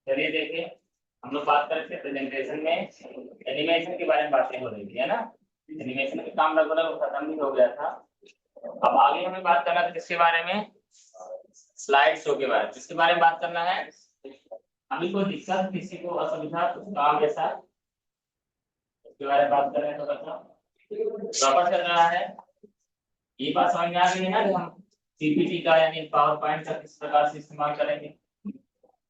चलिए देखिए, हम लोग बात करते हैं प्रेजेंटेशन में एनिमेशन के बारे में बातें हो रही थी, है ना। एनिमेशन का काम लगभग खत्म भी हो गया था। अब आगे हमें बात करना है किसके बारे में, स्लाइड शो के बारे में। किसके बारे में बात करना है, अभी कोई दिक्कत, किसी को असुविधा, कुछ काम जैसा, इसके बारे में बात कर रहे हैं। तो प्रॉपर चल रहा है, ये बात समझ में आ गई है ना कि हम सीपीटी का यानी पावर पॉइंट का किस प्रकार से इस्तेमाल करेंगे।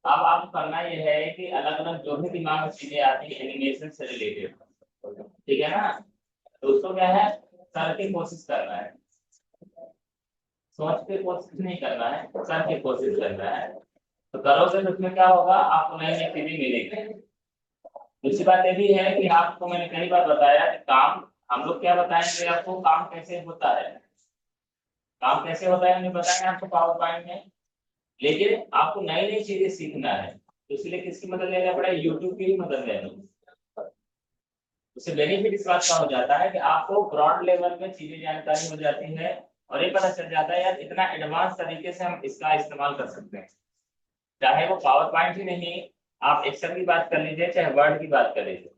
अब आपको करना यह है कि अलग अलग जो भी दिमाग में चीजें आती है एनिमेशन से रिलेटेड, ठीक है ना, तो उसको क्या है करके कोशिश करना है, सोच के कोशिश नहीं करना है, करके कोशिश करना है। तो करोगे तो उसमें क्या होगा, आपको नई नई चीजें मिलेगी। दूसरी बात ये भी है कि आपको मैंने कई बार बताया कि काम हम लोग क्या बताएंगे आपको, काम कैसे होता है, काम कैसे होता है हमने बताया आपको पावर पॉइंट में। लेकिन आपको नई नई चीजें सीखना है, तो इसलिए किसकी मदद लेना पड़ेगा, यूट्यूब की भी मदद लेना। उससे बेनिफिट इस बात का हो जाता है कि आपको ब्रॉड लेवल में चीजें जानकारी हो जाती है और ये पता चल जाता है यार इतना एडवांस तरीके से हम इसका इस्तेमाल कर सकते हैं। चाहे वो पावर पॉइंट ही नहीं, आप एक्सेल की बात कर लीजिए, चाहे वर्ड की बात कर लीजिए।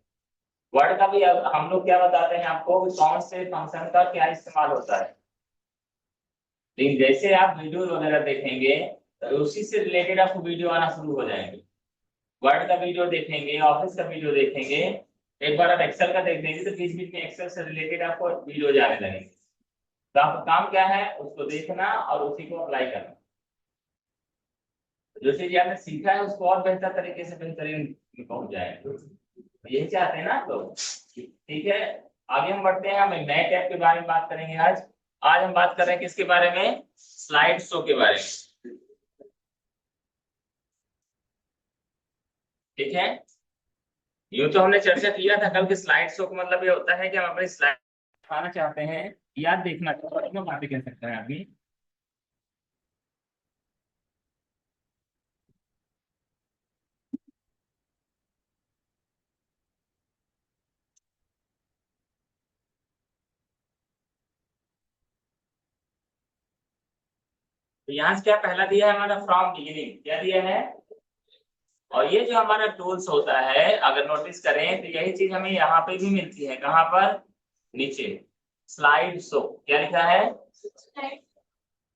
वर्ड का भी अब हम लोग क्या बताते हैं आपको कि कौन से फंक्शन का क्या इस्तेमाल होता है। लेकिन जैसे आप वीडियो वगैरह देखेंगे तो उसी से रिलेटेड आपको वीडियो आना शुरू हो जाएंगे। वर्ड का वीडियो देखेंगे, ऑफिस का वीडियो देखेंगे, एक बार आप एक्सेल का देख देंगे तो बीच बीच में एक्सेल से रिलेटेड आपको वीडियो जाने लगेंगे। तो आपका काम क्या है, उसको देखना और उसी को अप्लाई करना। जो चीज आपने सीखा है उसको और बेहतर तरीके से बेहतरीन पहुंच जाए, यही चाहते हैं ना आप लोग। ठीक है, आगे हम बढ़ते हैं, हम एक नए टैब के बारे में बात करेंगे आज। आज हम बात कर रहे हैं किसके बारे में, स्लाइड शो के बारे में। ठीक है, यूं तो हमने चर्चा किया था कल कि स्लाइड शो का मतलब ये होता है कि हम अपनी स्लाइड दिखाना चाहते हैं या देखना चाहते हैं, बातें कह सकते हैं आदमी। तो यहाँ से क्या पहला दिया है हमारा, फ्रॉम बिगिनिंग, क्या दिया है। और ये जो हमारा टूल्स होता है अगर नोटिस करें तो यही चीज हमें यहाँ पे भी मिलती है, कहाँ पर, नीचे स्लाइड शो क्या लिखा है,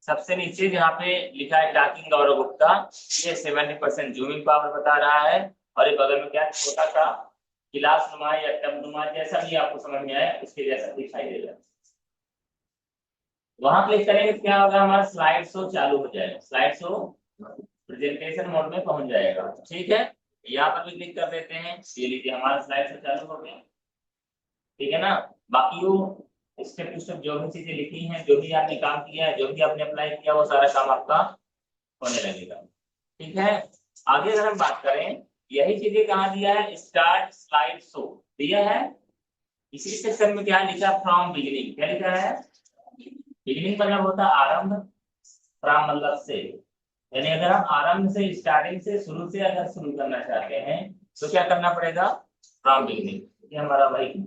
सबसे नीचे जहाँ पे लिखा है टॉकिंग गौरव गुप्ता, ये 70% जूमिंग पावर बता रहा है। और ये बगल में क्या छोटा सा गिलास नुमा या टब नुमा जैसा भी आपको समझ में आए उसके जैसा दिखाई दे रहा है। वहां क्लिक करेंगे तो क्या होगा, हमारा स्लाइड शो चालू हो जाएगा, स्लाइड शो प्रेजेंटेशन मोड में पहुंच जाएगा। ठीक है, यहाँ पर भी क्लिक कर देते हैं, ये लीजिए हमारा स्लाइड शो चालू हो गया। ठीक है ना, बाकी वो स्टेप टू स्टेप जो भी चीजें लिखी हैं, जो भी आपने काम किया है, जो भी आपने अप्लाई किया, वो सारा काम आपका होने लगेगा। ठीक है, आगे अगर हम बात करें, यही चीजें कहाँ दिया है, स्टार्ट स्लाइड शो दिया है। इसी सेक्शन में क्या लिखा, फ्रॉम बिगिनिंग, क्या लिखा है, बिगिनिंग मतलब होता है आरंभ, फ्रॉम मतलब से, यानी अगर हम आरंभ से स्टार्टिंग से शुरू से अगर शुरू करना चाहते हैं तो क्या करना पड़ेगा, फ्रॉम बिगिनिंग, ये हमारा वही।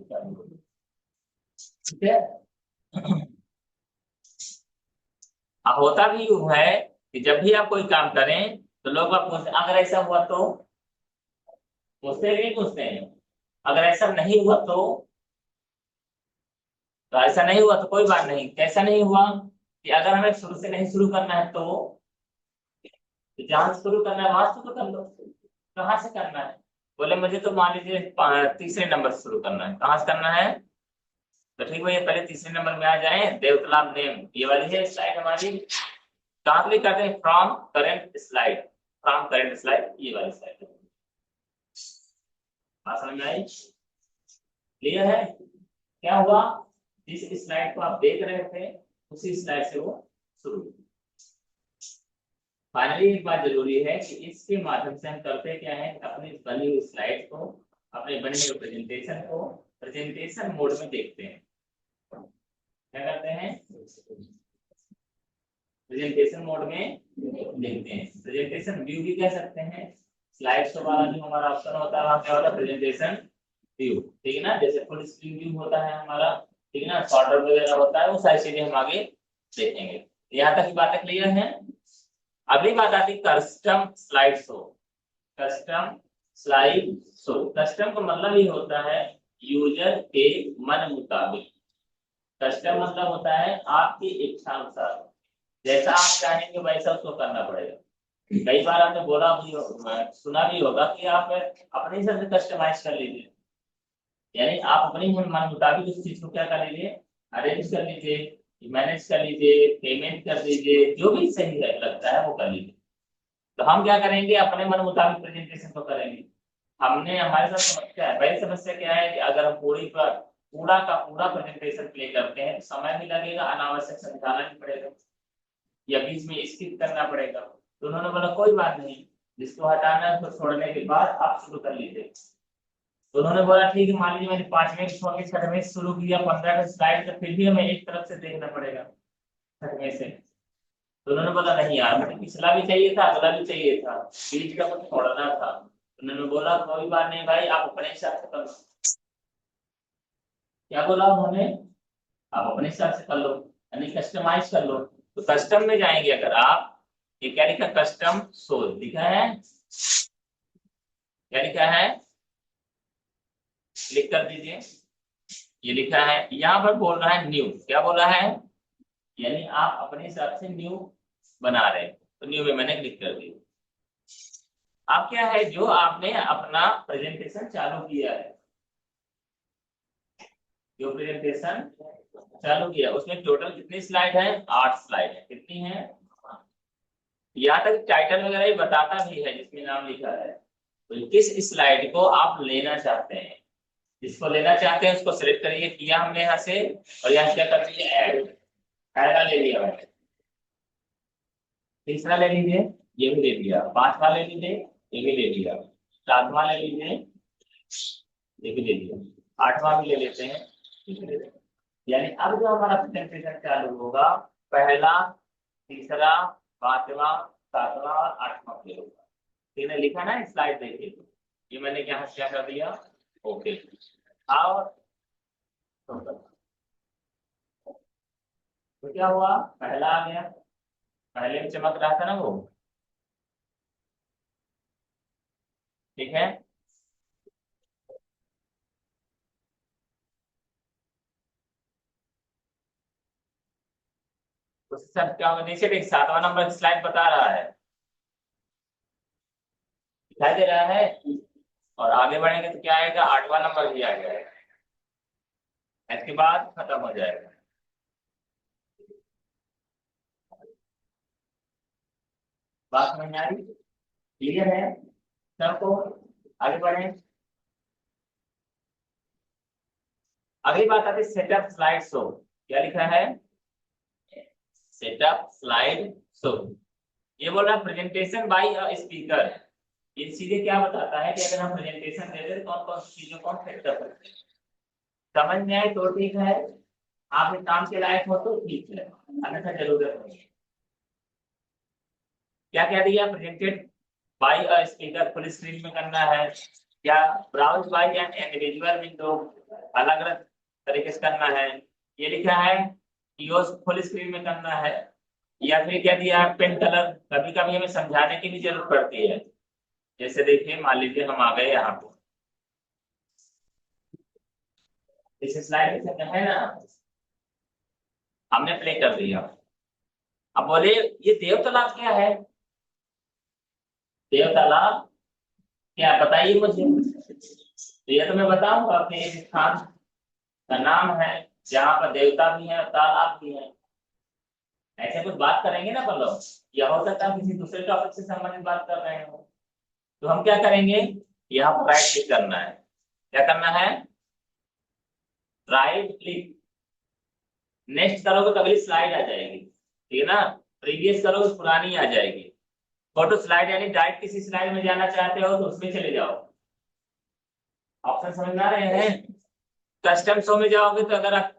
ठीक है, अब होता भी यूं है कि जब भी आप कोई काम करें तो लोग आप पूछते अगर ऐसा हुआ तो, पूछते नहीं पूछते हैं, अगर ऐसा नहीं हुआ तो ऐसा नहीं हुआ तो कोई बात नहीं, कैसा नहीं हुआ कि अगर हमें शुरू से नहीं शुरू करना है तो जहां से शुरू करना है वहां शुरू कर लो। कहाँ से करना है, बोले मुझे तो मान लीजिए तीसरे नंबर से शुरू करना है, कहाँ से करना है, तो ठीक है, ये पहले तीसरे नंबर में आ जाए, देवतलाब नेम ये वाली है स्लाइड हमारी। कहाँ क्लिक करते हैं, from current slide, from current slide ये वाली स्लाइड, समझ में आई, क्लियर है। क्या हुआ, जिस स्लाइड को आप देख रहे थे उसी स्लाइड से वो शुरू। फाइनली एक बात जरूरी है कि इसके माध्यम से हम करते क्या है, अपनी बनी हुई स्लाइड को, अपने बने हुए प्रेजेंटेशन को प्रेजेंटेशन मोड में देखते हैं। क्या करते हैं, प्रेजेंटेशन मोड में देखते हैं, प्रेजेंटेशन व्यू भी कह सकते हैं। स्लाइड शो वाला जो हमारा ऑप्शन होता है वहां क्या होता है, प्रेजेंटेशन व्यू, ठीक है ना, जैसे फुल स्क्रीन व्यू होता है हमारा, ठीक है ना, शॉर्टर वगैरह होता है, वो सारी चीजें हम आगे देखेंगे। यहाँ तक की बातें क्लियर है। अगली बात आती है custom slide show. Custom slide show, custom का मतलब ये होता है यूजर के मन मुताबिक। कस्टम मतलब होता है आपकी इच्छा अनुसार, जैसा आप चाहेंगे वैसा उसको करना पड़ेगा। कई बार आपने बोला भी सुना भी होगा कि आप अपने हिसाब से कस्टमाइज कर लीजिए, यानी आप अपने मन मुताबिक उस चीज को क्या कर लीजिए, अरेंज कर लीजिए, मैनेज कर लीजिए, पेमेंट कर दीजिए, जो भी सही है लगता है वो कर लीजिए। तो हम क्या करेंगे, अपने मन मुताबिक प्रेजेंटेशन को करेंगे। हमने हमारे साथ समस्या है, पहली समस्या क्या है कि अगर हम पूरा का पूरा प्रेजेंटेशन प्ले करते हैं तो समय भी लगेगा, अनावश्यक समझाना भी पड़ेगा या बीच में स्किप करना पड़ेगा। तो उन्होंने बोला कोई बात नहीं, जिसको हटाना है उसको छोड़ने के बाद आप शुरू कर लीजिए। तो उन्होंने बोला ठीक है, मान लीजिए मैंने 5वें छोड़ के 6वें शुरू किया, 15 का स्लाइड, तो फिर भी हमें एक तरफ से देखना पड़ेगा 6वें से। तो उन्होंने बोला नहीं यार, मुझे पिछला भी चाहिए था, अगला भी चाहिए था, बीच का कुछ छोड़ना था। उन्होंने बोला कोई बात नहीं भाई, आप अपने हिसाब से कर लो। क्या बोला उन्होंने, आप अपने हिसाब से कर लो, यानी कस्टमाइज कर लो। तो कस्टम में जाएंगे अगर आप, ये क्या लिखा, कस्टम शो लिखा है, क्या लिखा है, क्लिक कर दीजिए। ये लिखा है, यहाँ पर बोल रहा है न्यू, क्या बोला है, यानी आप अपने हिसाब से न्यू बना रहे हैं। तो न्यू में मैंने क्लिक कर दिया। अब क्या है, जो आपने अपना प्रेजेंटेशन चालू किया है, जो प्रेजेंटेशन चालू किया उसमें टोटल कितनी स्लाइड है, 8 स्लाइड है। कितनी है, यहाँ तक टाइटल वगैरह ही बताता भी है जिसमें नाम लिखा है। तो किस स्लाइड को आप लेना चाहते हैं, जिसको लेना चाहते हैं उसको सिलेक्ट करिए, किया हमने यहाँ से, और यहाँ क्या कर दीजिए, ऐड। पहला ले लिया मैंने, तीसरा ले लीजिए, ये भी ले लिया, 5वां ले लीजिए, ये भी ले लिया, 7वां ले लीजिए, ये भी ले लिया, 8वां भी ले लेते हैं, ये भी ले लेते हैं। यानी अब जो हमारा प्रेजेंटेशन चालू होगा, पहला, तीसरा, 5वां, 7वां और 8वां पे होगा। मैंने लिखा ना स्लाइड देखिए, ये मैंने यहाँ क्या कर दिया, ओके। और तो क्या हुआ, पहला आ गया, पहले में चमक रहा था ना वो, ठीक है। उसके साथ क्या होगा, नीचे देख 7वां नंबर स्लाइड बता रहा है, दिखाई दे रहा है। और आगे बढ़ेंगे तो क्या आएगा, 8वां नंबर भी आ जाएगा, इसके बाद खत्म हो जाएगा। बात समझ में आ रही, क्लियर है सबको, आगे बढ़े। अगली बात आती है सेटअप स्लाइड शो, क्या लिखा है, सेटअप स्लाइड शो। ये बोल रहा है प्रेजेंटेशन बाय अ स्पीकर। ये सीधे क्या बताता है कि अगर हम प्रेजेंटेशन दे रहे तो कौन कौन सी चीजों को हम सेटअप करते हैं। समझ में आए तो ठीक है, आप इस काम के लायक हो तो ठीक है, अन्यथा जरूरत नहीं है। क्या कह दिया, presented by a speaker, full screen में करना है, या browse by an individual window, अलग अलग तरीके से करना है, ये लिखा है, यूज फुल स्क्रीन में करना है, या फिर क्या दिया, पेन कलर। कभी कभी हमें समझाने की भी जरूरत पड़ती है, जैसे देखिए मान लीजिए हम आ गए यहाँ पे, इस स्लाइड में है ना, हमने प्ले कर दिया। अब बोले ये देव तालाब क्या है, देव तालाब क्या, बताइए मुझे। तो ये तो मैं बताऊंगा, अपने एक स्थान का नाम है जहाँ पर देवता भी है और तालाब भी है। ऐसे कुछ बात करेंगे ना अपन लोग, या हो सकता है किसी दूसरे टॉपिक से संबंधित बात कर रहे हो, तो हम क्या करेंगे, यहाँ पर राइट क्लिक करना है। क्या करना है, राइट क्लिक। नेक्स्ट करोगे तो अगली स्लाइड आ जाएगी, ठीक है ना, प्रीवियस करोगे पुरानी आ जाएगी। फोटो स्लाइड यानी डायरेक्ट किसी स्लाइड में जाना चाहते हो तो उसमें चले जाओ। ऑप्शन समझ में आ रहे हैं। कस्टम शो में जाओगे तो अगर आप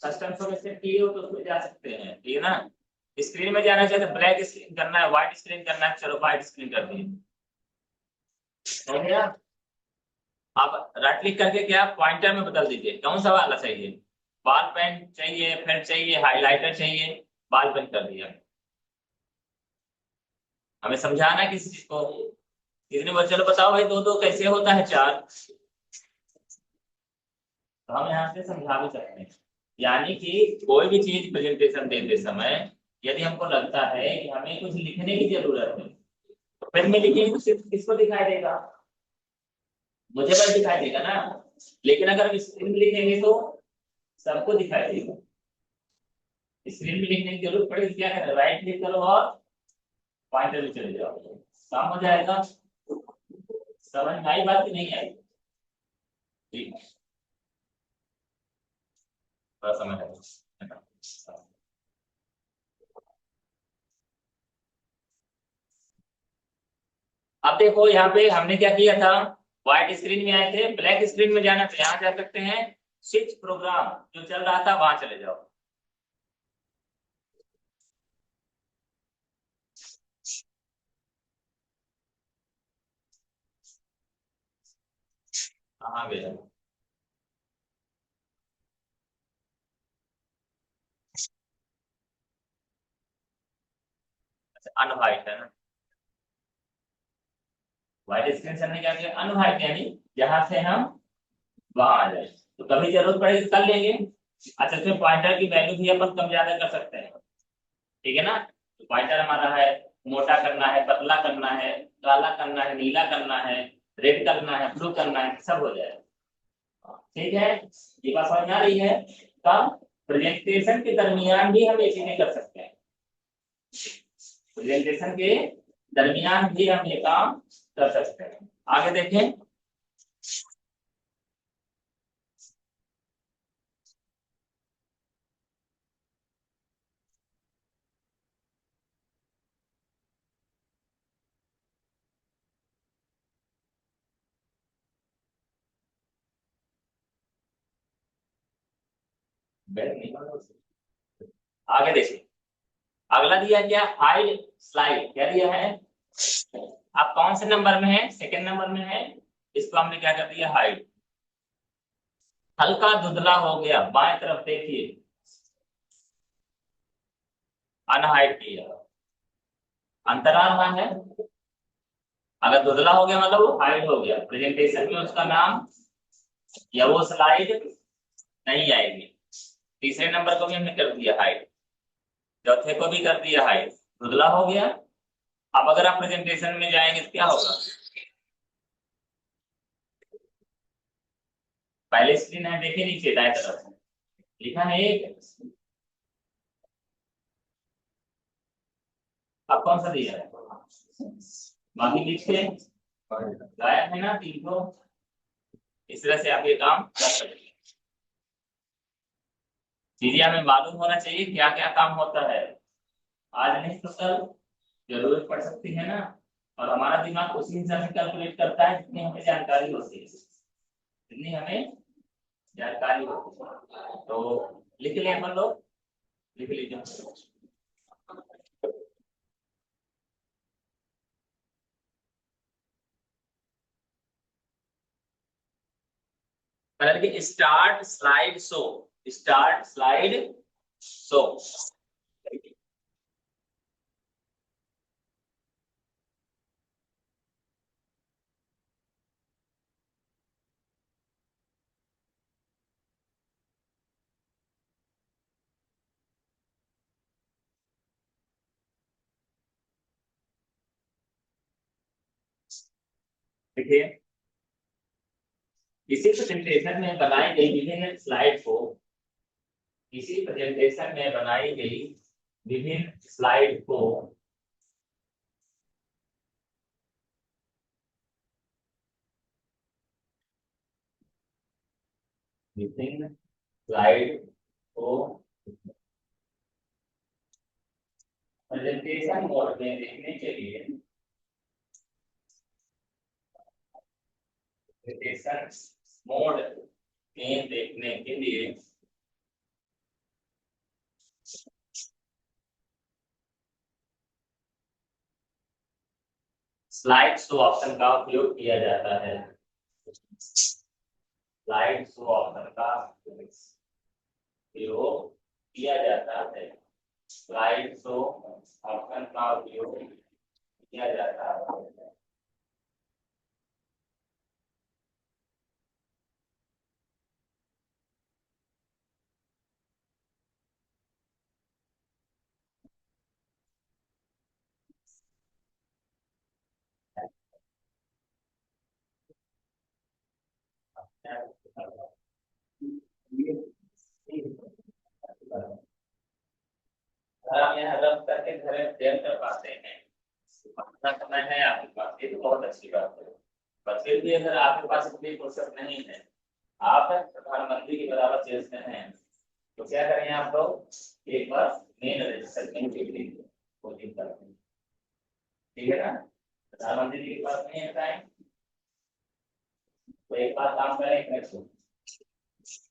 कस्टम शो में सेट किए हो तो उसमें जा सकते हैं, ठीक है ना। स्क्रीन में जाना चाहते ब्लैक स्क्रीन करना है, व्हाइट स्क्रीन करना है, चलो व्हाइट स्क्रीन कर दिए, हो गया। आप राइट क्लिक करके क्या पॉइंटर में बदल दीजिए, कौन सा वाला चाहिए, बाल पेन चाहिए, फिर चाहिए हाइलाइटर चाहिए, बाल पेन कर दिया। हमें समझाना है किसी चीज को। कितने बार, चलो बताओ भाई, दो दो कैसे होता है चार। तो हम यहाँ से समझा भी सकते हैं। यानी कि कोई भी चीज प्रेजेंटेशन देते समय यदि हमको लगता है कि हमें कुछ लिखने की जरूरत है, तो पेन में लिखेंगे तो सिर्फ किसको दिखाई देगा, मुझे बस दिखाई देगा ना। लेकिन अगर हम स्क्रीन में लिखेंगे तो सबको दिखाई देगा। स्क्रीन में लिखने की जरूरत पड़ेगी, क्या करना, राइट क्लिक करो और पॉइंटर में चले जाओ, काम हो जाएगा। समझ में आई बात कि नहीं आई? ठीक है, थोड़ा समय लगेगा। अब देखो यहाँ पे हमने क्या किया था, व्हाइट स्क्रीन में आए थे, ब्लैक स्क्रीन में जाना तो यहाँ जा सकते हैं, स्विच प्रोग्राम जो चल रहा था वहां चले जाओ। हाँ गया, अनवाइट है ना। व्हाइट स्क्रीन से हमने क्या किया, अनवाइट, यानी जहां से हम वहां आ जाए, तो कभी जरूरत पड़ेगी कर लेंगे। अच्छा, इसमें पॉइंटर की वैल्यू भी अपन कम ज्यादा कर सकते हैं, ठीक है ना। तो पॉइंटर हमारा है, मोटा करना है, पतला करना है, काला करना है, नीला करना है, रेड करना है, ब्लू करना है, सब हो जाएगा। ठीक है, ये बात समझ में आ रही है। तब प्रेजेंटेशन के दरमियान भी हम ये चीजें कर सकते हैं, प्रेजेंटेशन के दरमियान भी हम ये काम कर सकते हैं। आगे देखें। आगे देखिए, अगला दिया क्या, हाइड स्लाइड, क्या दिया है। आप कौन से नंबर में है, सेकंड नंबर में है। इसको हमने क्या कर दिया, हाइड। हल्का धुंधला हो गया, बाएं तरफ देखिए, अनहाइड किया, अंतराल वहां है। अगर धुंधला हो गया मतलब वो हाइड हो गया, प्रेजेंटेशन में उसका नाम या वो स्लाइड नहीं आएगी। तीसरे नंबर को भी हमने कर दिया हाइड, चौथे को भी कर दिया हाइड, धुंधला हो गया। अब अगर आप प्रेजेंटेशन में जाएंगे तो क्या होगा, पहले स्क्रीन है, देखिए नीचे दाएं तरफ लिखा है एक, अब कौन सा दिया है, बाकी पीछे गायब है ना तीन को। इस तरह से आप ये काम कर सकते हैं। चीजें हमें मालूम होना चाहिए क्या क्या काम होता है, आज नहीं तो कल जरूरत पड़ सकती है ना। और हमारा दिमाग उसी हिसाब से कैलकुलेट करता है जितनी हमें जानकारी होती है, जितनी हमें जानकारी होती है। तो लिख लें अपन लोग, लिख लीजिए। पहले देखिए, start slide show, start slide show. देखिए, इसी प्रेजेंटेशन में बनाई गई विभिन्न स्लाइड को, इसी प्रेजेंटेशन में बनाई गई विभिन्न स्लाइड को विभिन्न स्लाइड को प्रेजेंटेशन मोड में देखने के लिए, प्रेजेंटेशन मोड में देखने के लिए स्लाइड शो ऑप्शन का उपयोग किया जाता है। स्लाइड शो ऑप्शन का उपयोग किया जाता है। स्लाइड शो ऑप्शन का उपयोग किया जाता है। अगर हम यहाँ रब करके घर में देर कर पाते हैं, अपना समय है आपके पास, ये तो बहुत अच्छी बात है। पर फिर भी अगर आपके पास इतनी फुर्सत नहीं है, आप प्रधानमंत्री के बराबर चेस्ट हैं, तो क्या करें आप लोग एक बार मेन रजिस्टर में कोचिंग करें, ठीक है ना। प्रधानमंत्री के पास नहीं है टाइम, तो एक बार काम करें,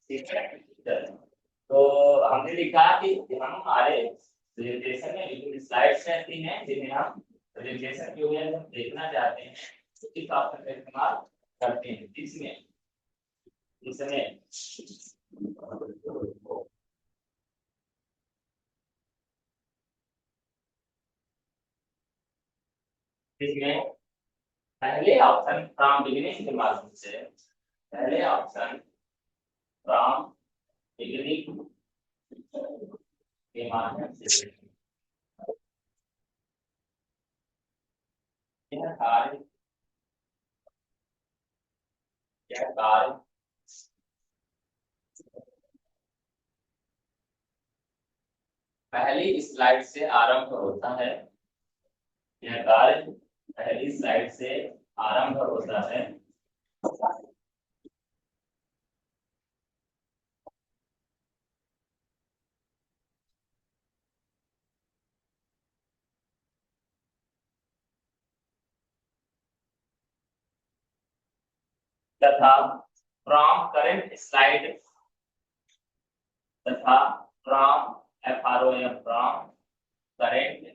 ठीक है। चलो, तो हमने लिखा कि हम हमारे प्रेजेंटेशन में विभिन्न स्लाइड्स रहती हैं जिन्हें हम प्रेजेंटेशन के लिए हम देखना चाहते हैं, तो इस ऑप्शन का इस्तेमाल करते हैं, जिसमें इसमें इसमें पहले ऑप्शन फ्रॉम बिगिनिंग के माध्यम से, पहले ऑप्शन फ्रॉम बिगिनिंग के माध्यम से यह कार्य पहली स्लाइड से आरंभ होता है। यह कार्य पहली स्लाइड से आरंभ होता है। तथा फ्रॉम करेंट स्लाइड, तथा from FROM from current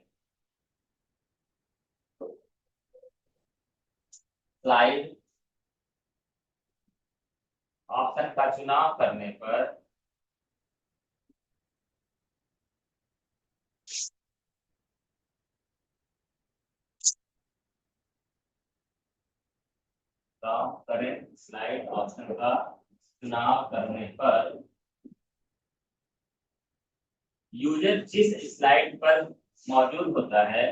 slide option का चुनाव करने पर फ्रॉम करेंट स्लाइड ऑप्शन का चुनाव करने पर यूजर जिस स्लाइड पर मौजूद होता है,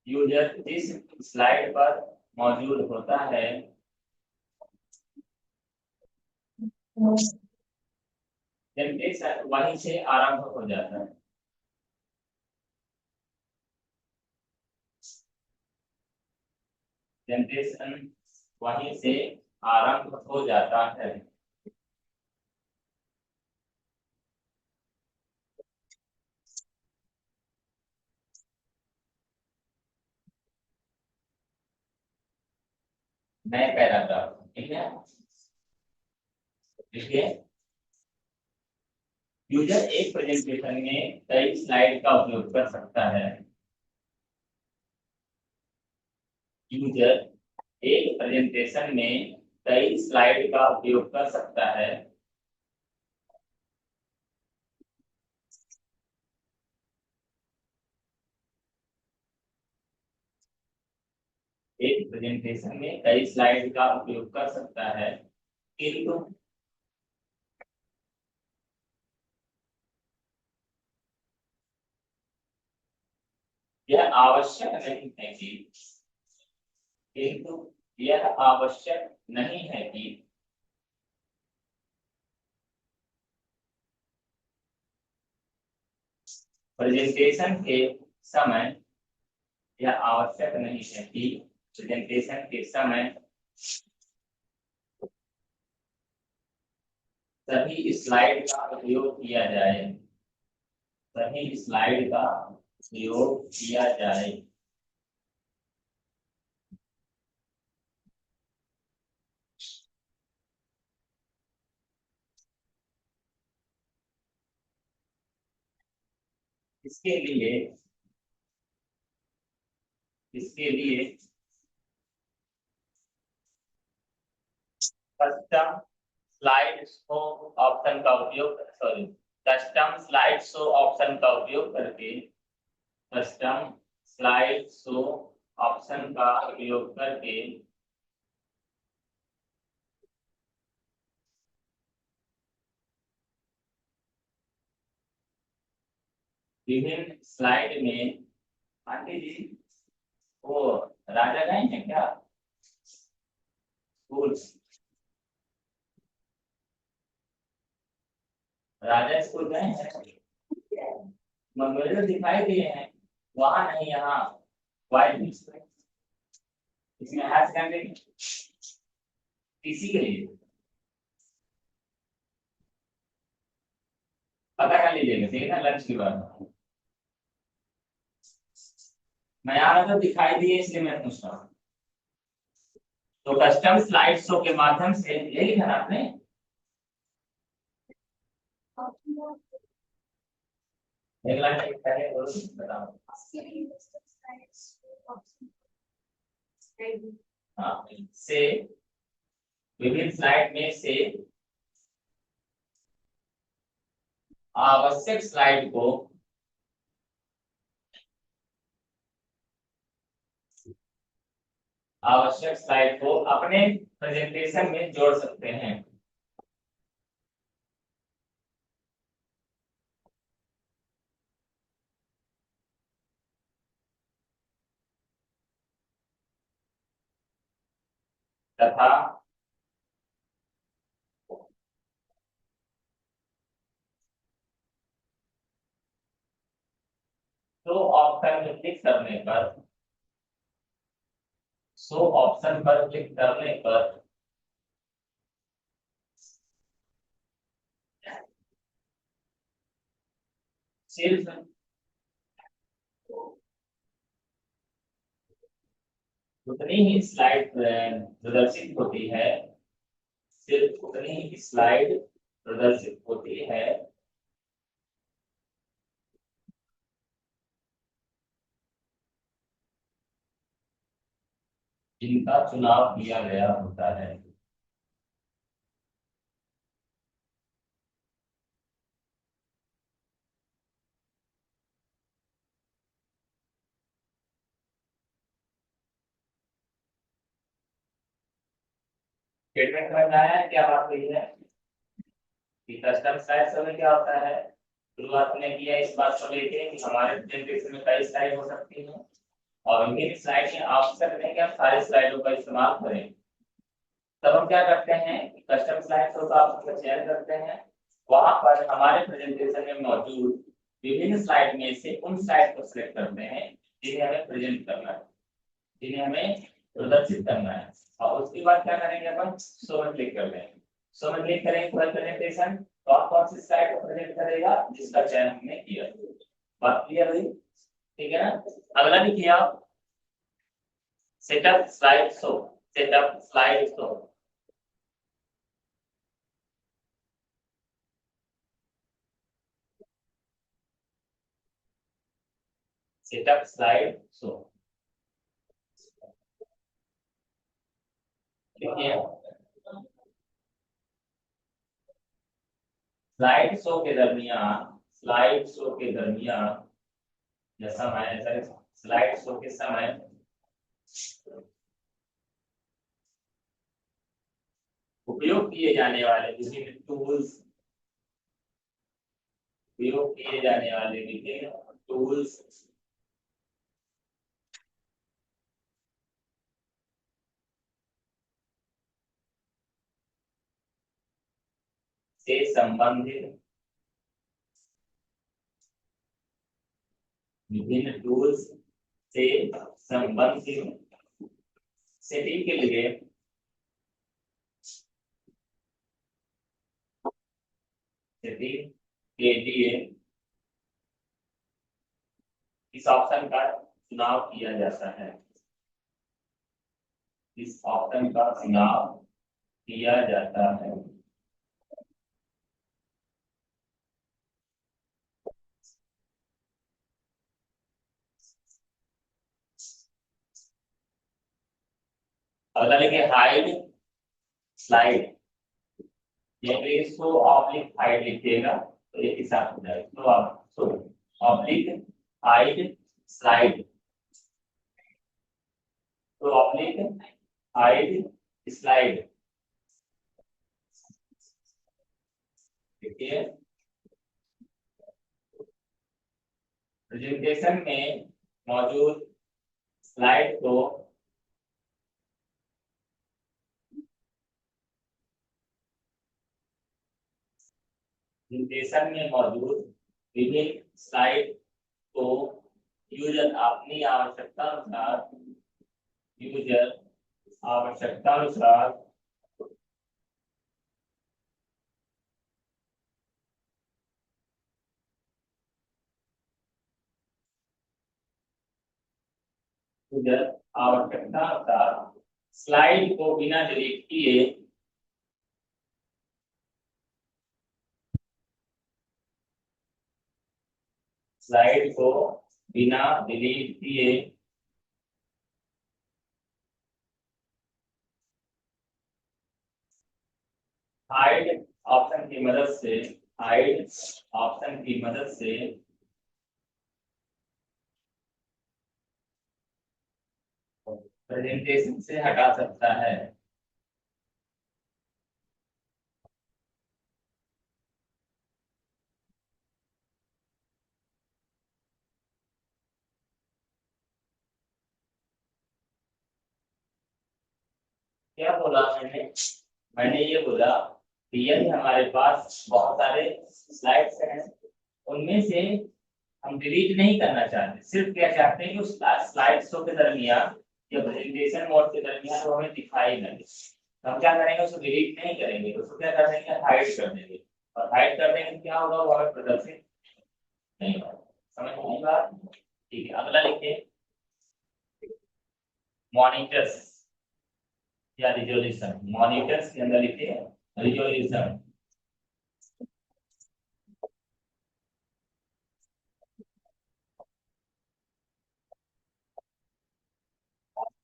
यूजर जिस स्लाइड पर मौजूद होता है जनरेशन वहीं से आरंभ हो जाता है। जनरेशन वहीं से आरंभ हो जाता है। नए पैराग्राफ, ठीक है। देखिए, यूजर एक प्रेजेंटेशन में कई स्लाइड का उपयोग कर सकता है। यूजर एक प्रेजेंटेशन में कई स्लाइड का उपयोग कर सकता है। एक प्रेजेंटेशन में कई स्लाइड का उपयोग कर सकता है, किंतु यह आवश्यक नहीं है कि, किंतु यह आवश्यक नहीं है कि प्रेजेंटेशन के समय, यह आवश्यक नहीं है कि प्रेजेंटेशन के समय सभी स्लाइड का उपयोग किया जाए, सभी स्लाइड का उपयोग किया जाए। इसके लिए कस्टम स्लाइड शो ऑप्शन का उपयोग, कस्टम स्लाइड शो ऑप्शन का उपयोग करके, कस्टम स्लाइड शो ऑप्शन का उपयोग करके विभिन्न स्लाइड में, आंटी जी वो राजा गए हैं क्या स्कूल? राजा स्कूल गए हैं? मुझे तो दिखाई दिए हैं, वहां नहीं यहाँ वाइट में। इसमें हायर सेकेंडरी टीसी के लिए पता कर लीजिएगा, ठीक है ना, लंच के बाद। मैं आ रहा था, दिखाई दिए इसलिए मैं पूछ रहा हूँ। तो कस्टम स्लाइड शो के माध्यम से ये लिखा ना आपने, एक लाइन पहले बोलो, बताओ। हाँ, से विभिन्न स्लाइड में से आवश्यक स्लाइड को अपने प्रेजेंटेशन में जोड़ सकते हैं तथा शो ऑप्शन में क्लिक करने पर सिर्फ उतनी ही स्लाइड प्रदर्शित होती है, सिर्फ उतनी ही स्लाइड प्रदर्शित होती है जिनका चुनाव किया गया होता है। स्टेटमेंट समझ में आया है क्या बात हुई है कि कस्टम स्लाइड शो में क्या होता है? शुरुआत में किया इस बात को लेके कि हमारे प्रेजेंटेशन में कई स्लाइड हो सकती हैं और इनकी स्लाइड में आवश्यक नहीं कि हम सारी स्लाइडों का इस्तेमाल करें। तब हम क्या करते हैं, कस्टम स्लाइड शो का ऑप्शन का चयन करते हैं, वहां पर हमारे प्रेजेंटेशन में मौजूद विभिन्न स्लाइड में से उन स्लाइड को सिलेक्ट करते हैं जिन्हें हमें प्रेजेंट करना है, जिन्हें हमें प्रदर्शित करना है, और उसके बाद क्या करेंगे, अपन शो में क्लिक कर लेंगे। शो में क्लिक करेंगे, पूरा प्रेजेंटेशन कौन कौन सी स्लाइड को प्रेजेंट करेगा जिसका चयन हमने किया। बात क्लियर हुई? ठीक है ना। अगला लिखिए आप, setup slide show. Setup slide show, setup slide show देखिए। स्लाइड शो के दरमियान या समय, स्लाइड शो के समय उपयोग किए जाने वाले विभिन्न टूल्स, उपयोग किए जाने वाले विभिन्न टूल्स से संबंधित, विभिन्न टूल्स से संबंधित सेटिंग के लिए इस ऑप्शन का चुनाव किया जाता है। इस ऑप्शन का चुनाव किया जाता है। अगला देखिए, हाइड स्लाइड। ये इसको ऑब्लिक हाइड लिखिएगा तो एक हिसाब हो जाएगा। तो आप ऑब्लिक हाइड स्लाइड, तो ऑब्लिक हाइड स्लाइड, देखिए प्रेजेंटेशन में मौजूद स्लाइड को प्रेजेंटेशन में मौजूद विभिन्न स्लाइड को यूजर अपनी आवश्यकता अनुसार यूजर आवश्यकता अनुसार यूजर आवश्यकता अनुसार स्लाइड को बिना डिलीट किए स्लाइड को बिना डिलीट किए हाइड ऑप्शन की मदद से हाइड ऑप्शन की मदद से प्रेजेंटेशन से हटा सकता है। क्या बोला मैंने ये बोला कि यदि हमारे पास बहुत सारे स्लाइड्स हैं, उनमें से हम डिलीट नहीं करना चाहते, सिर्फ क्या चाहते हैं कि उस स्लाइड शो के दरमियान या प्रेजेंटेशन मोड के दरमियान वो हमें दिखाई ना दे, तो हम क्या करेंगे, उसको डिलीट नहीं करेंगे, उसको क्या कर देंगे, हाइड कर देंगे। और हाइड कर देंगे तो क्या होगा, वो हमें प्रदर्शित नहीं होगा। समझ में आई बात? ठीक है, अगला लिखिए मॉनिटर्स या रिजोल्यूशन। मॉनिटर्स के अंदर लिखिए रिजोल्यूशन।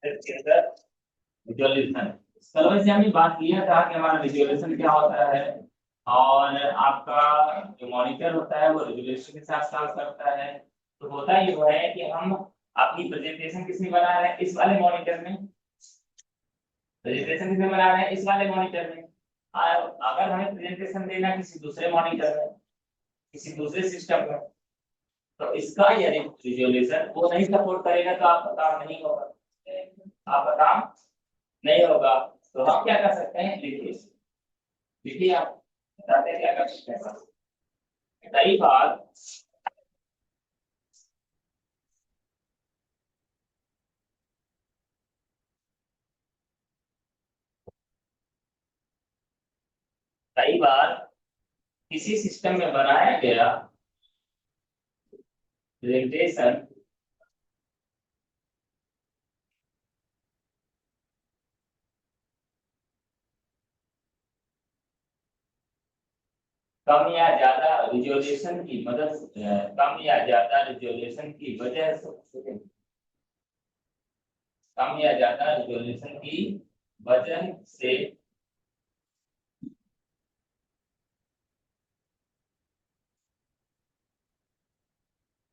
इसके अंदर रिजोल्यूशन, कल से हमने बात किया था कि हमारा रिजोल्यूशन क्या होता है, और आपका जो मॉनिटर होता है वो रिजोल्यूशन के साथ काम करता है। तो होता ये वो है कि हम अपनी प्रेजेंटेशन किसमें बना रहे हैं, इस वाले मॉनिटर में। प्रेजेंटेशन किसमें बना रहे हैं, इस वाले मॉनिटर में। और अगर हमें प्रेजेंटेशन देना है किसी दूसरे मॉनिटर में, किसी दूसरे सिस्टम में, तो इसका यदि रिजोल्यूशन वो नहीं सपोर्ट करेगा तो आपका काम नहीं होगा, आपका काम नहीं होगा। तो हम क्या कर सकते हैं, लिखिए लिखिए आप बताते हैं क्या कर सकते हैं। कई बार कई बार किसी सिस्टम में बनाया गया प्रेजेंटेशन कम या ज्यादा रिजोल्यूशन की मदद कम या ज्यादा रिजोल्यूशन की वजह से कम या ज्यादा रिजोल्यूशन की वजह से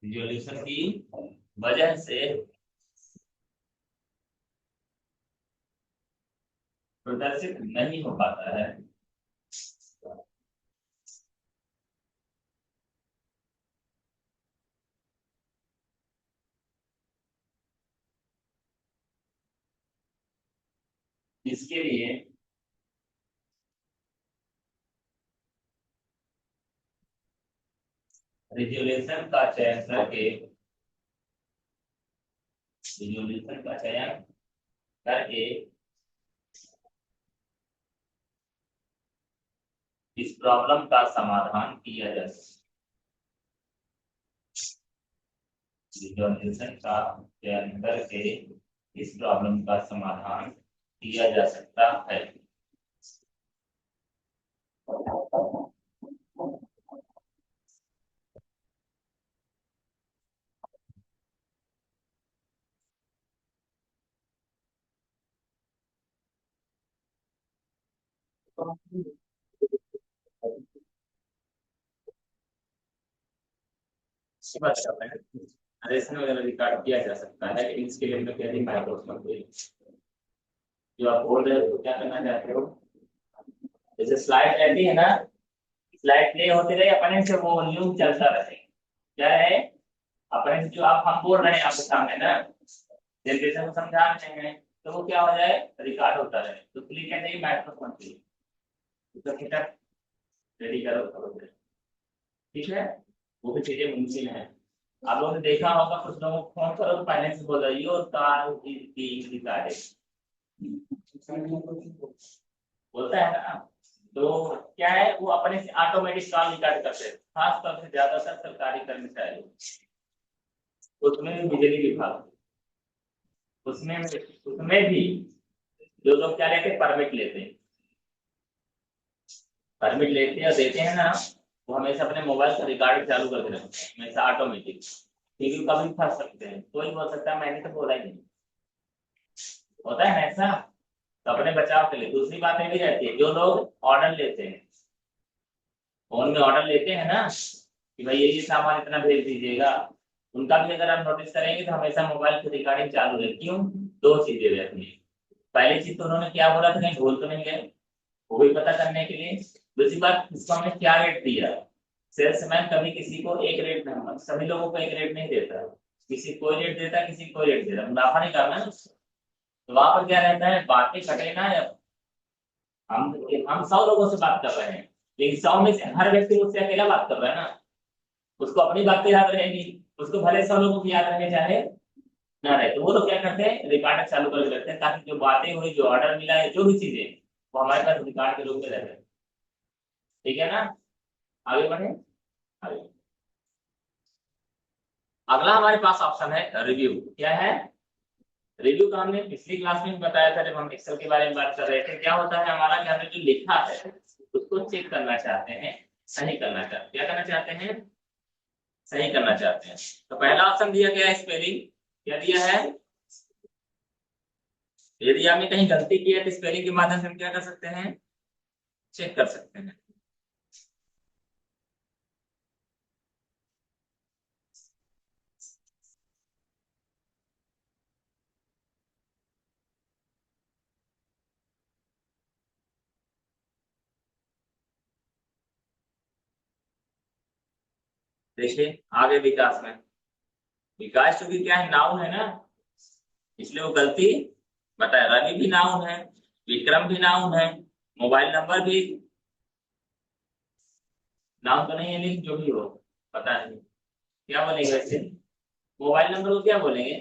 रिजोल्यूशन की वजह से प्रदर्शित नहीं हो पाता है। इसके लिए रिजोल्यूशन का चयन करके रिजोल्यूशन का चयन करके इस प्रॉब्लम का समाधान किया जा सकता है। रिजोल्यूशन का चयन करके इस प्रॉब्लम का समाधान किया जा सकता है। अच्छी बात कर रहे हैं। नरेशन वगैरह रिकॉर्ड किया जा सकता है, लेकिन इसके लिए क्या दिखाया तो उसमें कोई जो आप बोल रहे हो तो क्या करना चाहते हो, जैसे स्लाइड रहती है ना, स्लाइड प्ले होते रहे अपने से, वो वॉल्यूम चलता रहे। क्या है अपने से जो आप हम बोल रहे हैं आपके सामने ना, जनरेशन को समझा रहे हैं, तो वो क्या हो जाए रिकॉर्ड होता रहे। तो क्लिक कहते हैं माइक्रोफोन के लिए, तो खिटक रेडी करो, ठीक है। वो भी चीजें मुमकिन है। आप लोगों ने देखा होगा कुछ लोगों को फोन करो तो पहले से बोल रही हो कार की कार बोलता है ना, तो क्या है वो अपने से ऑटोमेटिक कॉल रिकॉर्ड करते हैं, खासतौर से ज्यादातर सरकारी कर्मचारी, उसमें भी बिजली विभाग, उसमें भी जो लोग क्या लेते हैं परमिट लेते हैं, परमिट लेते हैं और देते हैं ना, वो हमेशा अपने मोबाइल से रिकॉर्डिंग चालू करके रखते हैं हमेशा ऑटोमेटिक, क्योंकि कभी फंस सकते हैं, कोई बोल सकता है मैंने तो बोला ही नहीं, होता है ना ऐसा। तो अपने बचाव के लिए दूसरी बात ये भी रहती है, जो लोग ऑर्डर लेते हैं, फोन में ऑर्डर लेते हैं ना कि भाई ये सामान इतना भेज दीजिएगा, उनका भी अगर आप नोटिस करेंगे तो हमेशा मोबाइल की रिकॉर्डिंग चालू है। क्यों? दो चीजें रहती है, पहली चीज तो उन्होंने क्या बोला था, कहीं भूल तो नहीं गए, वो भी पता करने के लिए। दूसरी बात, इसको हमने क्या रेट दिया, सेल्समैन कभी किसी को एक रेट नहीं, सभी लोगों को एक रेट नहीं देता, किसी कोई रेट देता, किसी कोई रेट देता, मुनाफा नहीं करना है। तो वहां पर क्या रहता है, बातें कटे ना, हम हम 100 लोगों से बात कर रहे हैं, लेकिन 100 में से हर व्यक्ति मुझसे अकेला बात कर रहा है ना, उसको अपनी बातें याद रहेगी, उसको भले 100 लोगों की याद रहे चाहे ना रहे, तो वो लोग क्या करते हैं रिकॉर्ड चालू करके रखते हैं, ताकि जो बातें हुई, जो ऑर्डर मिला है, जो भी चीजें वो हमारे पास रिकॉर्ड के रूप में रहते हैं। ठीक है ना, आगे बढ़े। आगे अगला हमारे पास ऑप्शन है रिव्यू। क्या है रिव्यू का हमने पिछली क्लास में भी बताया था, जब हम एक्सेल के बारे में बात कर रहे थे। क्या होता है हमारा कि हमने जो लिखा है उसको चेक करना चाहते हैं, सही करना चाहते हैं। क्या करना चाहते हैं? सही करना चाहते हैं। तो पहला ऑप्शन दिया गया है स्पेलिंग। क्या दिया है? यदि आपने कहीं गलती की है तो स्पेलिंग के माध्यम से हम क्या कर सकते हैं, चेक कर सकते हैं। देखिए आगे विकास में, विकास चूंकि क्या है नाउन है ना, इसलिए वो गलती बताया। रवि भी नाउन है, विक्रम भी नाउन है, मोबाइल नंबर भी नाउन तो नहीं है, लेकिन जो भी हो पता नहीं क्या बोलेंगे वैसे, मोबाइल नंबर को क्या बोलेंगे,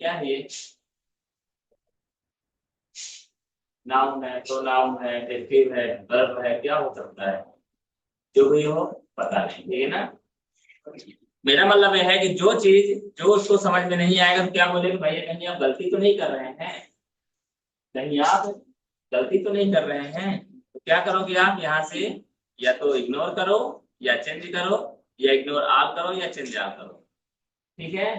क्या है ये, नाउन है, प्रोनाउन है, एडजेक्टिव है, वर्ब है, क्या हो सकता है, जो भी हो पता नहीं, ठीक है ना। मेरा मतलब यह है कि जो चीज जो उसको समझ में नहीं आएगा तो क्या बोलेगा, भैया कहीं आप गलती तो नहीं कर रहे हैं, कहीं आप गलती तो नहीं कर रहे हैं। तो क्या करोगे आप यहाँ से, या तो इग्नोर करो, या चेंज करो, या इग्नोर ऑल करो, या चेंज ऑल करो। ठीक है,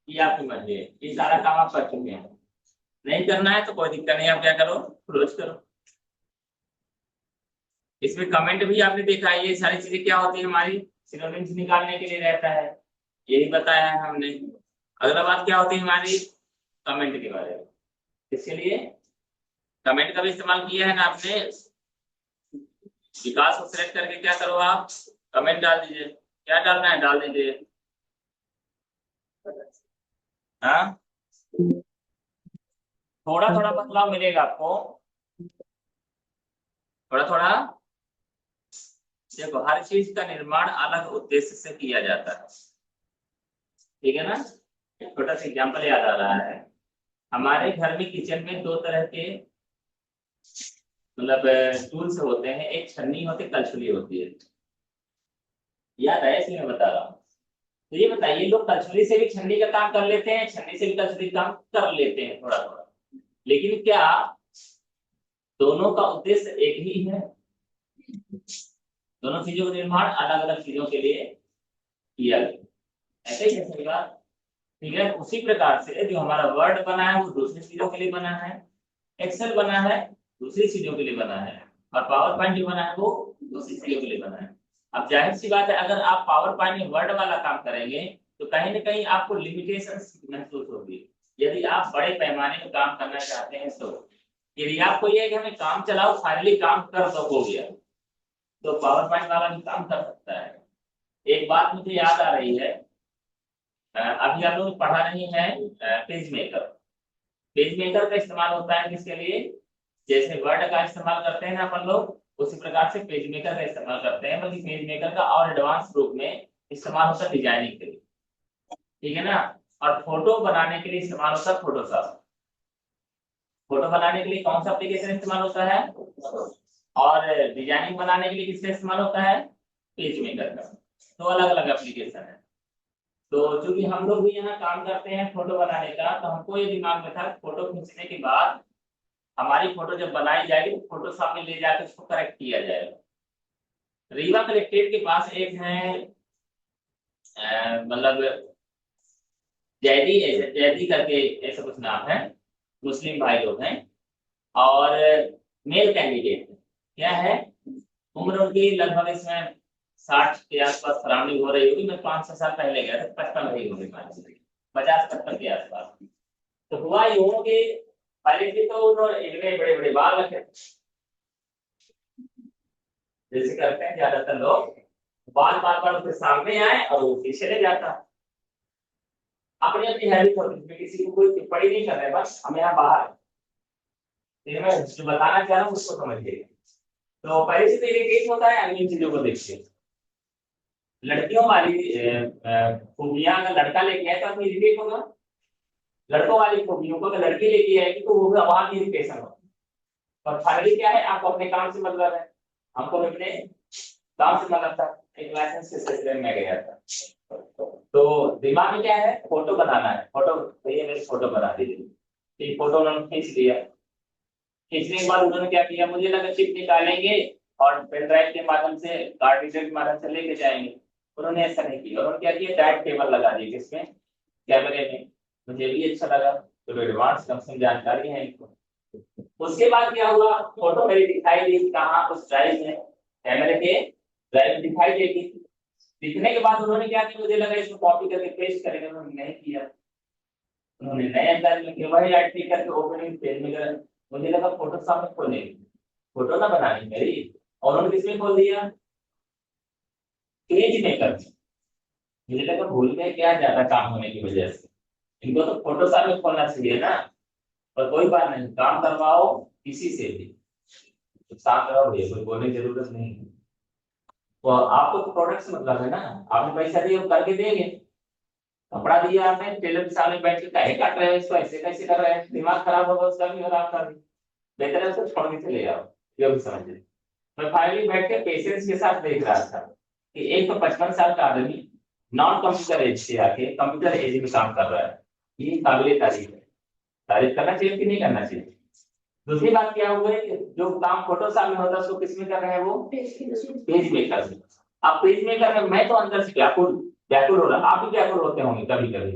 ये आपकी मर्जी है, ये सारा काम आप कर चुके हैं। नहीं करना है तो कोई दिक्कत नहीं, आप क्या करो क्लोज करो। इसमें कमेंट भी आपने देखा है, ये सारी चीजें क्या होती है हमारी सिनोनिम्स निकालने के लिए रहता है, यही बताया है हमने। अगला बात क्या होती है हमारी, कमेंट के बारे में। इसके लिए कमेंट का भी इस्तेमाल किया है ना आपने, विकास को सिलेक्ट करके क्या करो आप कमेंट डाल दीजिए, क्या डालना है डाल दीजिए। हाँ, थोड़ा थोड़ा बदलाव मिलेगा आपको, थोड़ा थोड़ा। देखो हर चीज का निर्माण अलग उद्देश्य से किया जाता है, ठीक है ना। एक छोटा सा एग्जाम्पल याद आ रहा है, हमारे घर में किचन में दो तरह के मतलब टूल्स होते हैं, एक छन्नी होती है, कलछुली होती है, याद है इसलिए मैं बता रहा हूँ। तो ये बताइए लोग कलछुली से भी छन्नी का काम कर लेते हैं, छन्नी से भी कलछुली का काम कर लेते हैं थोड़ा थोड़ा, लेकिन क्या दोनों का उद्देश्य एक ही है? दोनों चीजों का निर्माण अलग अलग चीजों के लिए किया गया, ऐसे ही है सही बात। ठीक है, उसी प्रकार से जो हमारा वर्ड बना है वो दूसरी चीजों के लिए बना है, एक्सेल बना है दूसरी चीजों के लिए बना है, और पावर पॉइंट जो बना है वो दूसरी चीजों के लिए बना है। अब जाहिर सी बात है, अगर आप पावर पॉइंट में वर्ड वाला काम करेंगे तो कहीं ना कहीं आपको लिमिटेशंस महसूस होगी। यदि आप बड़े पैमाने पर काम करना चाहते हैं तो यदि आपको ये है कि हमें काम चलाओ फाइनली काम कर दो हो गया, तो पावर पॉइंट वाला भी काम कर सकता है। एक बात मुझे याद आ रही है, अभी आप लोग पढ़ा नहीं है पेज मेकर। पेज मेकर का इस्तेमाल होता है किसके लिए? जैसे वर्ड का इस्तेमाल करते हैं ना अपन लोग, उसी प्रकार से पेज मेकर का इस्तेमाल करते हैं, बल्कि पेज मेकर का और एडवांस रूप में इस्तेमाल होता है डिजाइनिंग के लिए, ठीक है ना। और फोटो बनाने के लिए इस्तेमाल होता है फोटोशॉप। फोटो बनाने के लिए कौन सा एप्लीकेशन इस्तेमाल होता है, और डिजाइनिंग बनाने के लिए किसका इस्तेमाल होता है? पेज मेकर का। तो अलग अलग एप्लीकेशन है। तो चूंकि हम लोग भी यहाँ काम करते हैं फोटो बनाने का, तो हमको ये दिमाग में था फोटो खींचने के बाद हमारी फोटो जब बनाई जाएगी तो फोटोशॉप में ले जाकर उसको करेक्ट किया जाएगा। रीवा कलेक्ट्रेट के पास एक है मतलब जैदी, जैदी करके ऐसा कुछ नाम है, मुस्लिम भाई लोग हैं, और मेल कैंडिडेट क्या है, उम्र उनकी लगभग इसमें 60 के आसपास सराउंडिंग हो रही होगी। मैं 5-6 साल पहले गया था, 55 रही होगी, 50-55 के आसपास। तो हुआ यूं कि पहले से तो उन्होंने इतने बड़े बड़े बाल रखे, जैसे करते हैं ज्यादातर लोग, बाल बार बार उसके सामने आए और वो पीछे ले जाता। अपनी अपनी हैबिट होती है, किसी को कोई टिप्पणी नहीं कर रहे, बस हम यहाँ बाहर मैं जो बताना चाह रहा हूँ उसको समझिए। तो पहले से तो इरिटेट होता है इन चीजों को देख के। लड़कियों वाली खूबियां अगर लड़का लेके आए तो आदमी इरिटेट होगा, लड़कों वाली खूबियों को अगर लड़की लेके आएगी तो वो वहां की इरिटेशन होगी। और फाइनली क्या है, आपको अपने काम से मतलब है, हमको अपने काम से मतलब था। एक लाइसेंस के सिलसिले में गया था, तो दिमाग में क्या है, फोटो बनाना है, फोटो भैया मेरी फोटो बना दीजिए। फोटो उन्होंने खींच लिया। खींचने के बाद उन्होंने क्या किया, मुझे लगा चिप निकालेंगे और पेन ड्राइव के माध्यम से, कार्ड रीडर के माध्यम से लेके जाएंगे। उन्होंने ऐसा नहीं किया, उन्होंने क्या किया, डायरेक्ट केबल लगा दी किसमें, कैमरे में। मुझे भी अच्छा लगा, तो एडवांस कम से कम जानकारी है इनको। उसके बाद क्या हुआ, फोटो मेरी दिखाई दी कहाँ, उस ड्राइव में, कैमरे के ड्राइव में दिखाई देगी। दिखने के बाद उन्होंने क्या किया, मुझे लगा इसको कॉपी करके पेस्ट करेंगे, उन्होंने नहीं किया। उन्होंने नए अंदाज में किया, वही राइट करके ओपनिंग पेज में करा। मुझे लगा फोटोशॉप में खोलेंगे, फोटो ना बनानी मेरी, और उन्होंने किसमें खोल दिया, पेज में कर दिया। मुझे लगा भूल गए क्या, ज्यादा काम होने की वजह से। इनको तो फोटोशॉप में खोलना चाहिए ना। पर कोई बात नहीं, काम करवाओ किसी से भी, तो साथ रहो भैया, कोई बोलने की जरूरत नहीं है। तो आपको तो प्रोडक्ट से मतलब है ना, आपने पैसा दिया वो करके देंगे। कपड़ा दिया आपने, टेलर के सामने बैठ के काहे काट रहे हैं इसको, ऐसे कैसे कर रहे हैं, दिमाग खराब होगा उसका भी और आपका भी। बेहतर है उसको छोड़ के चले जाओ, ये भी समझिए। मैं फाइनली बैठ के पेशेंस के साथ देख रहा था कि एक तो 55 साल का आदमी नॉन कंप्यूटर एज से आके कंप्यूटर एज में काम कर रहा है, ये काबिल तारीफ है। तारीफ करना चाहिए कि नहीं करना चाहिए। दूसरी बात क्या हुआ है कि जो काम फोटोशॉप में होता है उसको किस में कर रहे हैं, वो पेज मेकर से। अब पेज मेकर में मैं तो अंदर से व्याकुल व्याकुल हो रहा, आप भी व्याकुल होते होंगे कभी कभी।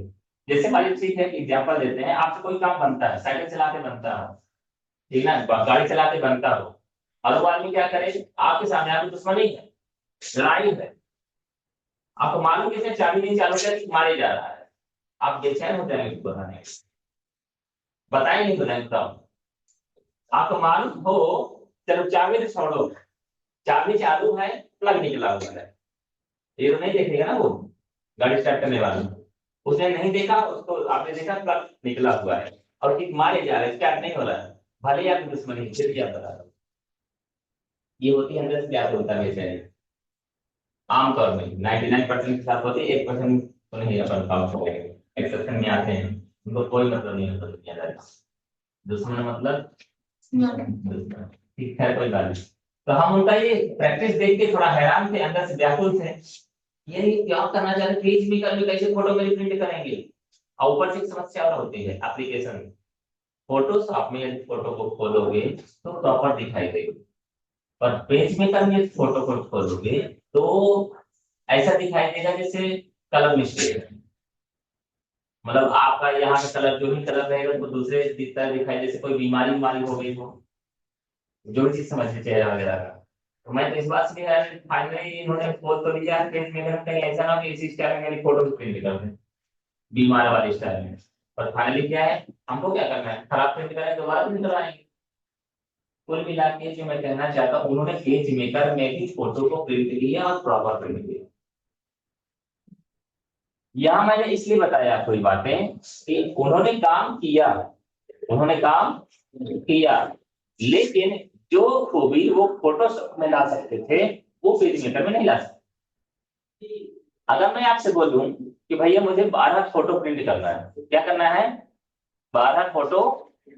जैसे मान ठीक है, एग्जाम्पल देते हैं, आपसे कोई काम बनता है, साइकिल चलाते बनता हो, ठीक ना, गाड़ी चलाते बनता हो, और वो आदमी क्या करे, आपके सामने आपकी दुश्मनी है, लड़ाई है, आपको मालूम किसने चाबी नहीं चालू किया कि मारे जा रहा है, आप बेचैन हो जाएंगे बताने, बताएंगे तो नहीं बताओ। आपको मालूम हो, चलो चाबी तो छोड़ो, चाबी चालू है, प्लग निकला हुआ है, ये तो नहीं देखेगा ना वो गाड़ी स्टार्ट करने वाला, उसने नहीं देखा, उसको आपने देखा प्लग निकला हुआ है और ठीक मारे जा रहे हैं, स्टार्ट नहीं हो रहा है, भले ही आपकी दुश्मनी फिर भी आप बता दो। ये होती है अंदर से क्या होता है बेचैनी, आमतौर में 99% के साथ होती है, 1% तो नहीं अपन काम करेंगे, एक्सेप्शन में आते हैं, उनको कोई मतलब नहीं होता दुनियादारी से। दुश्मन मतलब दुश्मन, ठीक है, कोई बात नहीं। तो हम उनका ये प्रैक्टिस देख के थोड़ा हैरान थे, अंदर से व्याकुल थे, ये क्या करना चाहते, पेज मेकर में कैसे फोटो मेरी प्रिंट करेंगे। और ऊपर से एक समस्या और होती है एप्लीकेशन, फोटोशॉप में यदि फोटो को खोलोगे तो प्रॉपर दिखाई देगी, पर पेज मेकर में फोटो को खोलोगे तो ऐसा दिखाई देगा जैसे कलर मिस्टेक है, मतलब आपका यहाँ का कलर जो भी कलर रहेगा वो दूसरे दिखता है, दिखाई जैसे कोई बीमारी बीमारी हो गई हो, जो भी चीज समझिए चेहरा वगैरह का। तो मैं तो इस बात से फाइनली इन्होंने खोज तो लिया पेज में, कहीं ऐसा ना हो कि इसी स्टाइल में मेरी फोटो प्रिंट कर दें बीमार वाले स्टाइल में। पर फाइनली क्या है, हमको क्या करना है, खराब प्रिंट करें दोबारा प्रिंट करवाएंगे। कुल मिला के जो मैं कहना चाहता हूँ, उन्होंने पेज मेकर में भी फोटो को प्रिंट किया और प्रॉपर प्रिंट किया। यहाँ मैंने इसलिए बताया आपको ये बातें कि उन्होंने काम किया, उन्होंने काम किया, लेकिन जो खूबी वो फोटोशॉप में ला सकते थे वो पेज मेकर में नहीं ला सकते। अगर मैं आपसे बोलूं कि भैया मुझे 12 फोटो प्रिंट करना है, क्या करना है, 12 फोटो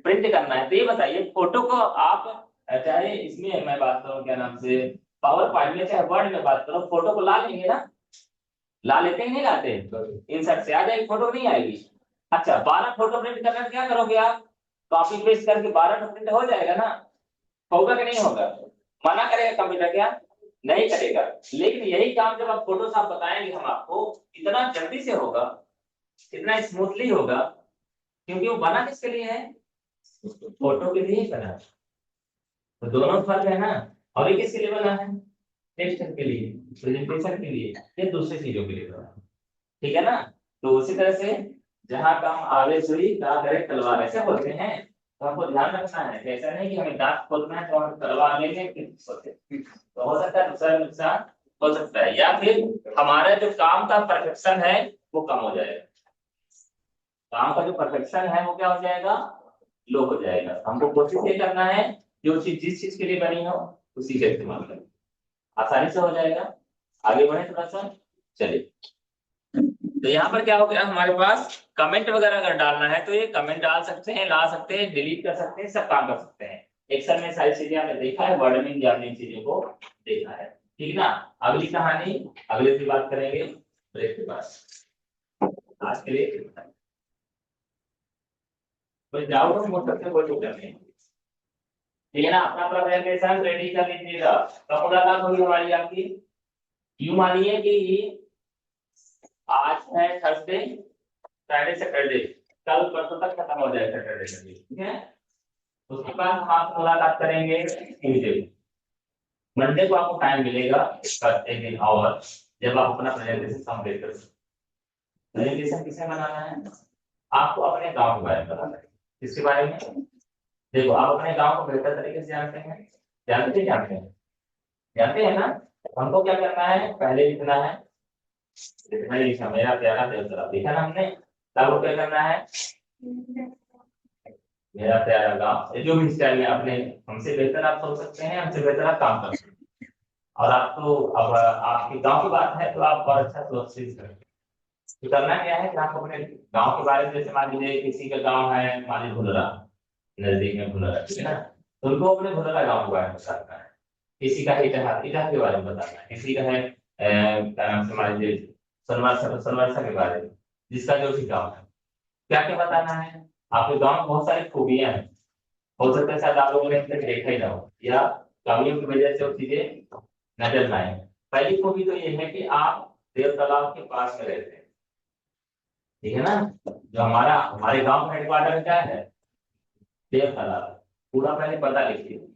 प्रिंट करना है, तो ये बताइए फोटो को आप चाहे इसमें मैं बात करूं क्या नाम से पावर पॉइंट में चाहे वर्ड में बात करूं, फोटो को ला लेंगे ना, ला लेते हैं नहीं लाते, इंसर्ट से आ जाएगी फोटो, नहीं आएगी। अच्छा 12 फोटो प्रिंट करना क्या करोगे आप, कॉपी पेस्ट करके 12 प्रिंट हो जाएगा ना, होगा कि नहीं होगा, मना करेगा कंप्यूटर क्या, नहीं करेगा। लेकिन यही काम जब आप फोटोशॉप बताएंगे हम आपको, इतना जल्दी से होगा, इतना स्मूथली होगा, क्योंकि वो बना किसके लिए है, फोटो के लिए ही बना है। तो दोनों फर्क है ना, और ये किसके लिए बना है, टेक्स्ट के लिए, प्रेजेंटेशन के लिए, या दूसरी चीजों के लिए बना है। ठीक है ना। तो उसी तरह से जहां काम आगे सुई कहा करे तलवार, ऐसे बोलते हैं, तो हमको ध्यान रखना है कि ऐसा नहीं कि हमें दांत खोलना है तो हम तलवार लेंगे तो हो सकता है दूसरा नुकसान हो सकता है, या फिर हमारा जो काम का परफेक्शन है वो कम हो जाएगा, काम का जो परफेक्शन है वो क्या हो जाएगा, लो हो जाएगा। हमको कोशिश ये करना है जो चीज जिस चीज के लिए बनी हो उसी का इस्तेमाल करें, आसानी से हो जाएगा। आगे बढ़े थोड़ा सा, चलिए। तो यहाँ पर क्या हो गया हमारे पास, कमेंट वगैरह अगर डालना है तो ये कमेंट डाल सकते हैं, ला सकते हैं, डिलीट कर सकते हैं, सब काम कर सकते हैं। एक्सेल में सारी चीजें आपने देखा है, वर्ड में भी आपने इन चीजों को देखा है, ठीक ना। अगली कहानी अगले की बात करेंगे ब्रेक के बाद। आज के लिए कोई डाउट हो मुझ सकते कोई टूटा नहीं, ठीक है ना। अपना प्रेजेंटेशन रेडी कर लीजिएगा, कब मुलाकात होगी हमारी आपकी, यूं मानिए कि आज है थर्सडे, फ्राइडे सैटरडे, कल परसों तक खत्म हो जाए सैटरडे का दिन, ठीक है। उसके बाद हम आपसे मुलाकात करेंगे ट्यूजडे, मंडे को आपको टाइम मिलेगा इसका एक दिन और, जब आप अपना प्रेजेंटेशन कंप्लीट कर सकते। प्रेजेंटेशन किसे बनाना है, आपको अपने गांव के बारे में बताना है। किसके बारे में, देखो आप अपने गांव को बेहतर तरीके से जानते हैं, जानते हैं, जानते हैं ना। हमको क्या करना है, पहले लिखना है, लिखा मेरा प्यारा देवतला, लिखा ना हमने, तब क्या करना है, मेरा प्यारा गांव, जो भी स्टाइल में अपने, हमसे बेहतर आप सोच सकते हैं, हमसे बेहतर आप काम कर सकते हैं। और आप तो अब आपके गांव की बात है तो आप और अच्छा सोच करें। तो करना क्या है कि आप अपने गांव के बारे में, जैसे मान लीजिए किसी का गांव है मान लीजिए भुलरा, नजदीक में भुलरा, ठीक है ना, तो उनको अपने भुलरा गांव के बारे में बताना है। किसी का इतिहास इतिहास के बारे में बताना है, किसी का है क्या नाम से मान लीजिए सनवर्षा के बारे में, जिसका जो भी गाँव है, क्या क्या बताना है। आपके गाँव में बहुत सारी खूबियां हैं, हो सकता है शायद आप लोगों ने अब तक देखा ही ना हो, या कमियों की वजह से वो चीजें नजर ना आए। पहली खूबी तो ये है कि आप देव तालाब के पास में रहते हैं, ठीक है ना। जो हमारे गांव का हेडक्वार्टर क्या है, देव तालाब। पूरा पहले पता लिखिए,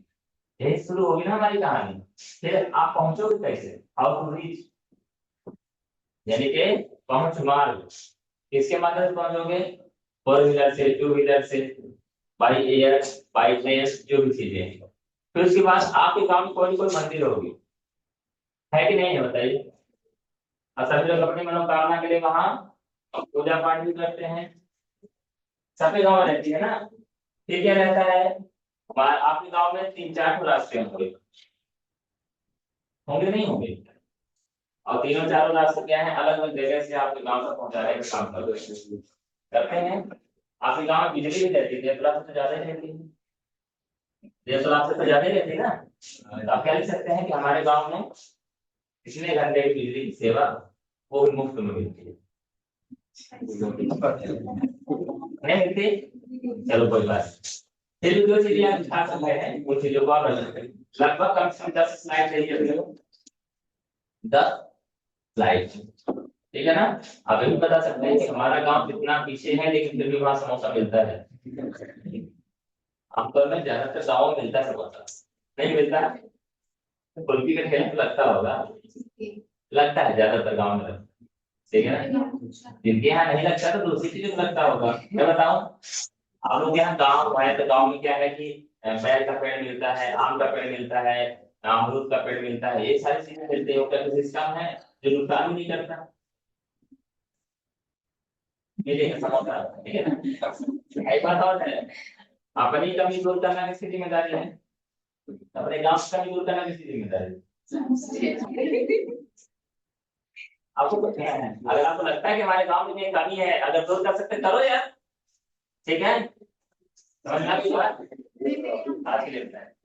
यही शुरू होगी ना हमारी कहानी। फिर आप पहुंचोगे कैसे, हाउ टू रीच, यानी कि पहुंच मार्ग, किसके माध्यम से पहुंचोगे, फोर व्हीलर से, टू व्हीलर से, बाई एयर, बाई ट्रेन, जो भी चीजें हैं। फिर उसके बाद आपके गांव में कोई कोई मंदिर होगी, है कि नहीं है बताइए। और सभी लोग अपनी मनोकामना के लिए वहां पूजा पाठ भी करते हैं, सभी गाँव में रहती है ना। फिर क्या रहता है, आपके गांव में 3-4 रास्ते होंगे, होंगे नहीं होंगे, और तीनों चारों रास्ते क्या है, अलग अलग जगह से आपके गांव तक पहुंचाने का काम करते हैं। आपके गांव में बिजली भी रहती है, देवतला से तो ज्यादा ही रहती है, देवतला से तो ज्यादा ही रहती है ना। तो आप क्या लिख सकते हैं कि हमारे गांव में इतने घंटे की बिजली की सेवा वो भी मुफ्त में मिलती है, नहीं मिलती, चलो कोई बात नहीं। फिर भी जो चीजें आप दिखा सकते हैं वो चीजों को आप लगभग कम से कम 10 स्लाइड चाहिए, 10 स्लाइड, ठीक है ना। आप ये भी बता सकते हैं कि हमारा गांव कितना पीछे है लेकिन फिर भी वहां समोसा मिलता है। आमतौर में ज्यादातर गाँव में मिलता है समोसा, नहीं मिलता है, तो कुल्फी का ठेला तो लगता होगा, लगता है ज्यादातर गाँव में लगता है। ठीक है ना, जिनके यहाँ नहीं लगता तो दूसरी चीज में लगता होगा। मैं बताऊं, हम लोग यहाँ गाँव है तो गाँव में क्या है कि बैल का पेड़ मिलता है, आम का पेड़ मिलता है, अमरूद का पेड़ मिलता है, ये सारी चीजें मिलती है। वो क्या सिस्टम है जो नुकसान भी नहीं करता। ये देखिए समझता है, ठीक है ना। एक बात और है, अपनी कमी दूर करना किसकी जिम्मेदारी है? अपने गांव की कमी दूर करना किसकी जिम्मेदारी है? आपको कुछ है, अगर आपको लगता है कि हमारे गांव में ये कमी है, अगर दूर कर सकते करो यार, ठीक है। समझना की बात आज के लिए इतना है।